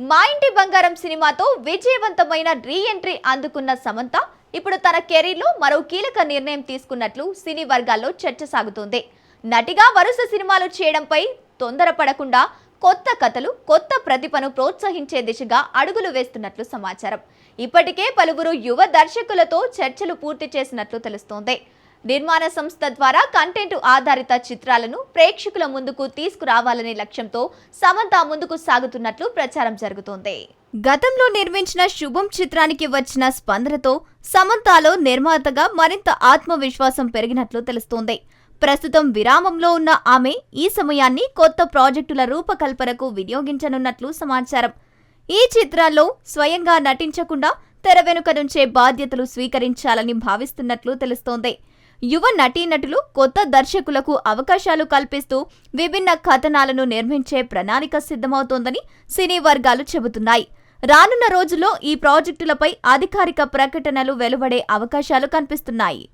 మా ఇంటి బంగారం సినిమాతో విజయవంతమైన రీ ఎంట్రీ అందుకున్న సమంత ఇప్పుడు తన కెరీర్లో మరో కీలక నిర్ణయం తీసుకున్నట్లు సినీ వర్గాల్లో చర్చ సాగుతోంది. నటిగా వరుస సినిమాలు చేయడంపై తొందరపడకుండా కొత్త కథలు, కొత్త ప్రతిభను ప్రోత్సహించే దిశగా అడుగులు వేస్తున్నట్లు సమాచారం. ఇప్పటికే పలువురు యువ దర్శకులతో చర్చలు పూర్తి చేసినట్లు తెలుస్తోంది. నిర్మాణ సంస్థ ద్వారా కంటెంట్ ఆధారిత చిత్రాలను ప్రేక్షకుల ముందుకు తీసుకురావాలనే లక్ష్యంతో సమంత ముందుకు సాగుతున్నట్లు ప్రచారం జరుగుతోంది. గతంలో నిర్మించిన శుభం చిత్రానికి వచ్చిన స్పందనతో సమంతలో నిర్మాతగా మరింత ఆత్మవిశ్వాసం పెరిగినట్లు తెలుస్తోంది. ప్రస్తుతం విరామంలో ఉన్న ఆమె ఈ సమయాన్ని కొత్త ప్రాజెక్టుల రూపకల్పనకు వినియోగించనున్నట్లు సమాచారం. ఈ చిత్రాల్లో స్వయంగా నటించకుండా తెర వెనుక నుంచే బాధ్యతలు స్వీకరించాలని భావిస్తున్నట్లు తెలుస్తోంది. యువ నటీనటులు కొత్త దర్శకులకు అవకాశాలు కల్పిస్తూ విభిన్న కథనాలను నిర్మించే ప్రణాళిక సిద్ధమవుతోందని సినీ వర్గాలు చెబుతున్నాయి. రానున్న రోజుల్లో ఈ ప్రాజెక్టులపై అధికారిక ప్రకటనలు వెలువడే అవకాశాలు కనిపిస్తున్నాయి.